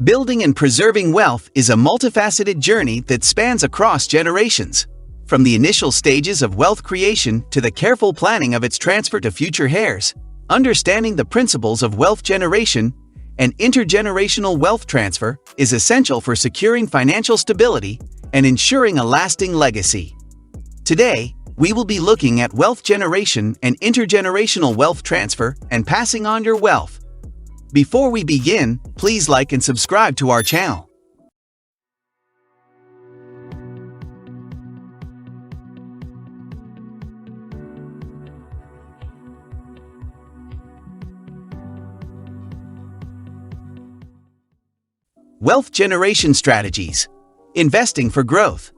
Building and preserving wealth is a multifaceted journey that spans across generations. From the initial stages of wealth creation to the careful planning of its transfer to future heirs, understanding the principles of wealth generation and intergenerational wealth transfer is essential for securing financial stability and ensuring a lasting legacy. Today, we will be looking at wealth generation and intergenerational wealth transfer and passing on your wealth. Before we begin, please like and subscribe to our channel. Wealth generation strategies. Investing for growth.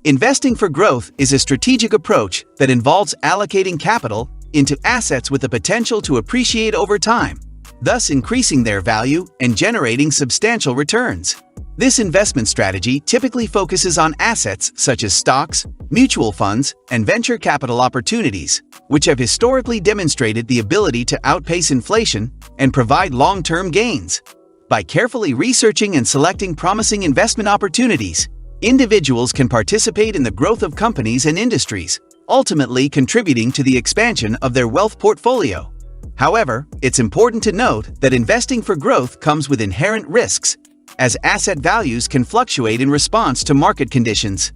Investing for growth is a strategic approach that involves allocating capital into assets with the potential to appreciate over time, thus increasing their value and generating substantial returns. This investment strategy typically focuses on assets such as stocks, mutual funds, and venture capital opportunities, which have historically demonstrated the ability to outpace inflation and provide long-term gains. By carefully researching and selecting promising investment opportunities, individuals can participate in the growth of companies and industries, ultimately contributing to the expansion of their wealth portfolio. However, it's important to note that investing for growth comes with inherent risks, as asset values can fluctuate in response to market conditions.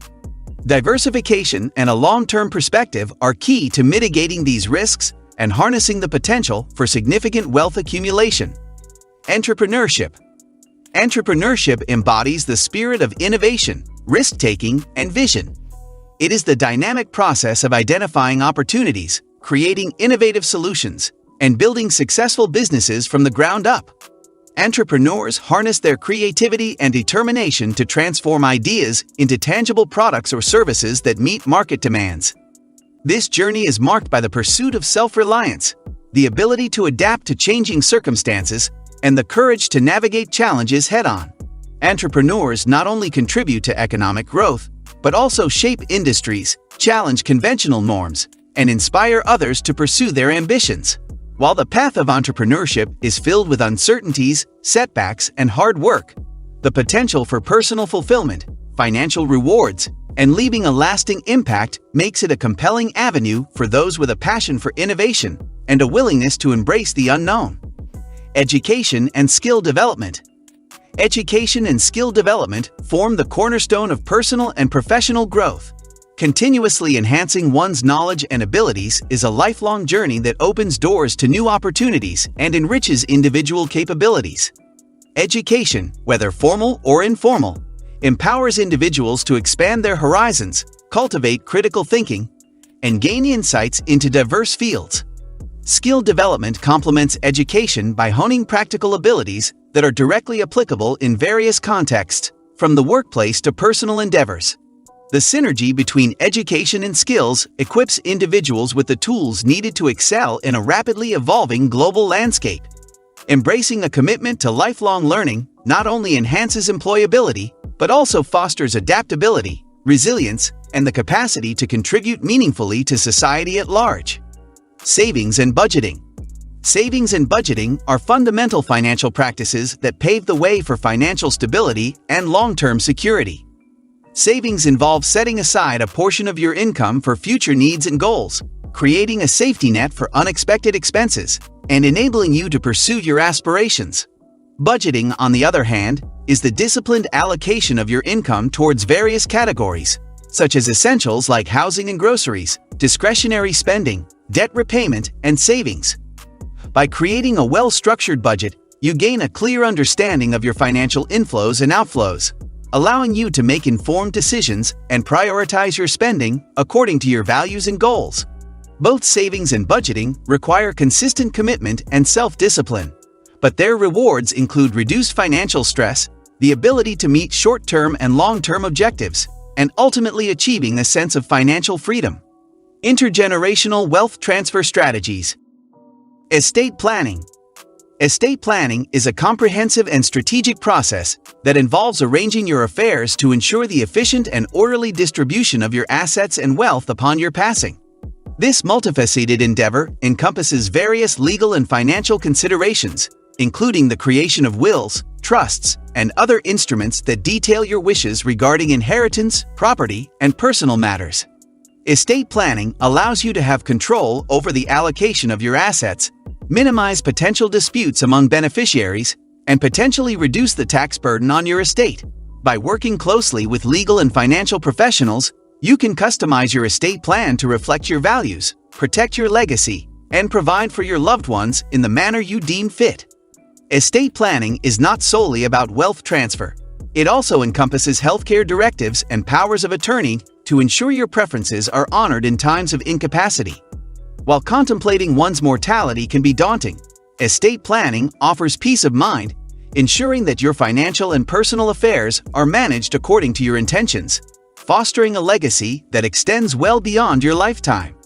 Diversification and a long-term perspective are key to mitigating these risks and harnessing the potential for significant wealth accumulation. Entrepreneurship. Entrepreneurship embodies the spirit of innovation, risk-taking, and vision. It is the dynamic process of identifying opportunities, creating innovative solutions, and building successful businesses from the ground up. Entrepreneurs harness their creativity and determination to transform ideas into tangible products or services that meet market demands. This journey is marked by the pursuit of self-reliance, the ability to adapt to changing circumstances, and the courage to navigate challenges head-on. Entrepreneurs not only contribute to economic growth, but also shape industries, challenge conventional norms, and inspire others to pursue their ambitions. While the path of entrepreneurship is filled with uncertainties, setbacks, and hard work, the potential for personal fulfillment, financial rewards, and leaving a lasting impact makes it a compelling avenue for those with a passion for innovation and a willingness to embrace the unknown. Education and skill development. Education and skill development form the cornerstone of personal and professional growth. Continuously enhancing one's knowledge and abilities is a lifelong journey that opens doors to new opportunities and enriches individual capabilities. Education, whether formal or informal, empowers individuals to expand their horizons, cultivate critical thinking, and gain insights into diverse fields. Skill development complements education by honing practical abilities that are directly applicable in various contexts, from the workplace to personal endeavors. The synergy between education and skills equips individuals with the tools needed to excel in a rapidly evolving global landscape. Embracing a commitment to lifelong learning not only enhances employability, but also fosters adaptability, resilience, and the capacity to contribute meaningfully to society at large. Savings and budgeting. Savings and budgeting are fundamental financial practices that pave the way for financial stability and long-term security. Savings involve setting aside a portion of your income for future needs and goals, creating a safety net for unexpected expenses, and enabling you to pursue your aspirations. Budgeting, on the other hand, is the disciplined allocation of your income towards various categories, such as essentials like housing and groceries, discretionary spending, debt repayment, and savings. By creating a well-structured budget, you gain a clear understanding of your financial inflows and outflows, allowing you to make informed decisions and prioritize your spending according to your values and goals. Both savings and budgeting require consistent commitment and self-discipline, but their rewards include reduced financial stress, the ability to meet short-term and long-term objectives, and ultimately achieving a sense of financial freedom. Intergenerational wealth transfer strategies. Estate planning. Estate planning is a comprehensive and strategic process that involves arranging your affairs to ensure the efficient and orderly distribution of your assets and wealth upon your passing. This multifaceted endeavor encompasses various legal and financial considerations, including the creation of wills, trusts, and other instruments that detail your wishes regarding inheritance, property, and personal matters. Estate planning allows you to have control over the allocation of your assets, minimize potential disputes among beneficiaries, and potentially reduce the tax burden on your estate. By working closely with legal and financial professionals, you can customize your estate plan to reflect your values, protect your legacy, and provide for your loved ones in the manner you deem fit. Estate planning is not solely about wealth transfer. It also encompasses healthcare directives and powers of attorney to ensure your preferences are honored in times of incapacity. While contemplating one's mortality can be daunting, estate planning offers peace of mind, ensuring that your financial and personal affairs are managed according to your intentions, fostering a legacy that extends well beyond your lifetime.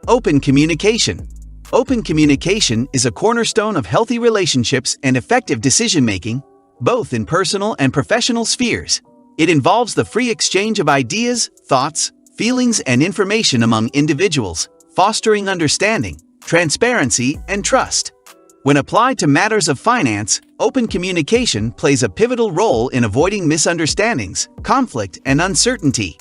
Open communication. Open communication is a cornerstone of healthy relationships and effective decision-making, both in personal and professional spheres. It involves the free exchange of ideas, thoughts, feelings, and information among individuals, fostering understanding, transparency, and trust. When applied to matters of finance, open communication plays a pivotal role in avoiding misunderstandings, conflict, and uncertainty.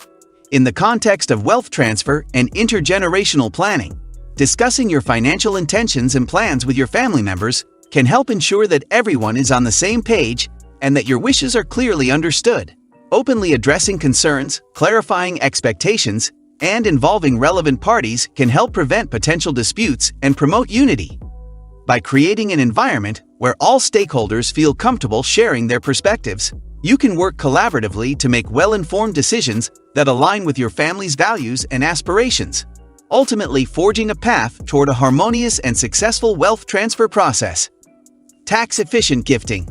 In the context of wealth transfer and intergenerational planning, discussing your financial intentions and plans with your family members can help ensure that everyone is on the same page and that your wishes are clearly understood. Openly addressing concerns, clarifying expectations, and involving relevant parties can help prevent potential disputes and promote unity. By creating an environment where all stakeholders feel comfortable sharing their perspectives, you can work collaboratively to make well-informed decisions that align with your family's values and aspirations, ultimately forging a path toward a harmonious and successful wealth transfer process. Tax-efficient gifting.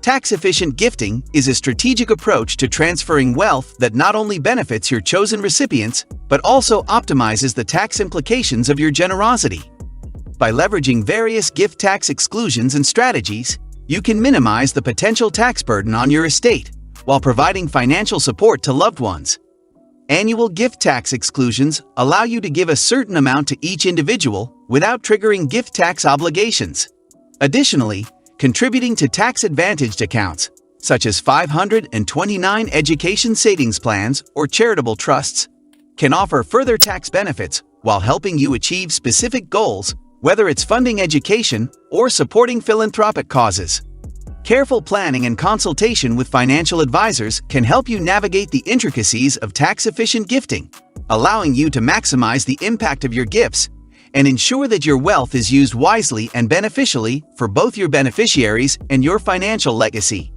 Tax-efficient gifting is a strategic approach to transferring wealth that not only benefits your chosen recipients, but also optimizes the tax implications of your generosity. By leveraging various gift tax exclusions and strategies, you can minimize the potential tax burden on your estate while providing financial support to loved ones. Annual gift tax exclusions allow you to give a certain amount to each individual without triggering gift tax obligations. Additionally, contributing to tax-advantaged accounts, such as 529 education savings plans or charitable trusts, can offer further tax benefits while helping you achieve specific goals, whether it's funding education or supporting philanthropic causes. Careful planning and consultation with financial advisors can help you navigate the intricacies of tax-efficient gifting, allowing you to maximize the impact of your gifts and ensure that your wealth is used wisely and beneficially for both your beneficiaries and your financial legacy.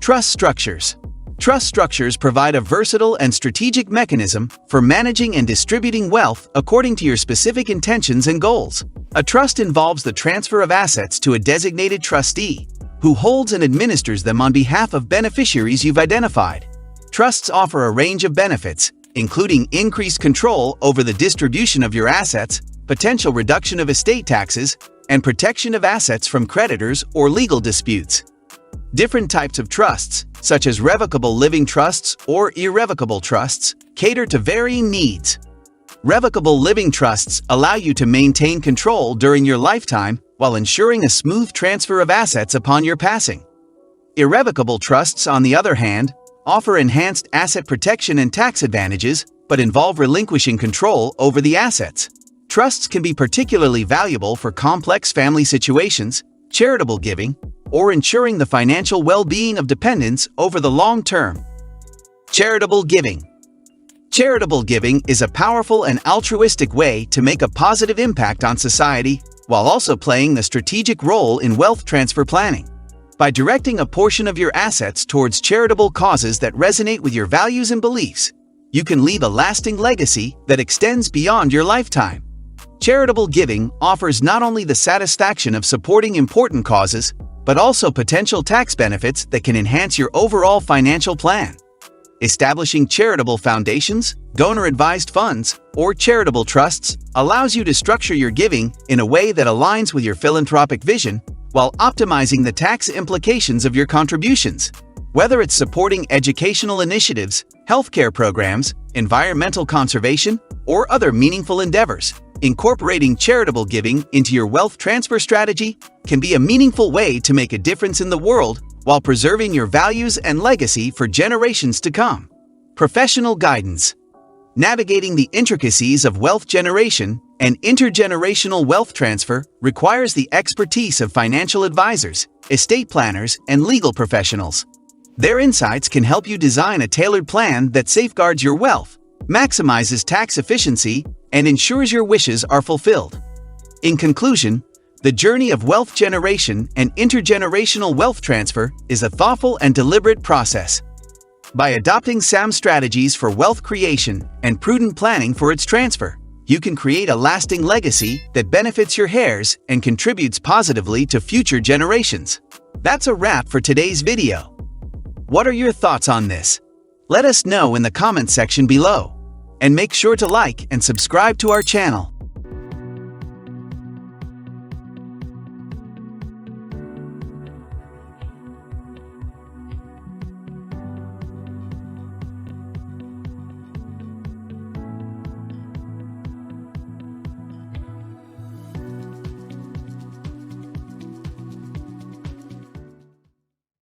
Trust structures. Trust structures provide a versatile and strategic mechanism for managing and distributing wealth according to your specific intentions and goals. A trust involves the transfer of assets to a designated trustee, who holds and administers them on behalf of beneficiaries you've identified. Trusts offer a range of benefits, including increased control over the distribution of your assets, potential reduction of estate taxes, and protection of assets from creditors or legal disputes. Different types of trusts, such as revocable living trusts or irrevocable trusts, cater to varying needs. Revocable living trusts allow you to maintain control during your lifetime while ensuring a smooth transfer of assets upon your passing. Irrevocable trusts, on the other hand, offer enhanced asset protection and tax advantages, but involve relinquishing control over the assets. Trusts can be particularly valuable for complex family situations, charitable giving, or ensuring the financial well-being of dependents over the long term. Charitable giving. Charitable giving is a powerful and altruistic way to make a positive impact on society while also playing a strategic role in wealth transfer planning. By directing a portion of your assets towards charitable causes that resonate with your values and beliefs, you can leave a lasting legacy that extends beyond your lifetime. Charitable giving offers not only the satisfaction of supporting important causes, but also potential tax benefits that can enhance your overall financial plan. Establishing charitable foundations, donor-advised funds, or charitable trusts allows you to structure your giving in a way that aligns with your philanthropic vision while optimizing the tax implications of your contributions. Whether it's supporting educational initiatives, healthcare programs, environmental conservation, or other meaningful endeavors, incorporating charitable giving into your wealth transfer strategy can be a meaningful way to make a difference in the world while preserving your values and legacy for generations to come. Professional guidance. Navigating the intricacies of wealth generation and intergenerational wealth transfer requires the expertise of financial advisors, estate planners, and legal professionals. Their insights can help you design a tailored plan that safeguards your wealth, maximizes tax efficiency, and ensures your wishes are fulfilled. In conclusion, the journey of wealth generation and intergenerational wealth transfer is a thoughtful and deliberate process. By adopting sound strategies for wealth creation and prudent planning for its transfer, you can create a lasting legacy that benefits your heirs and contributes positively to future generations. That's a wrap for today's video. What are your thoughts on this? Let us know in the comments section below. And make sure to like and subscribe to our channel.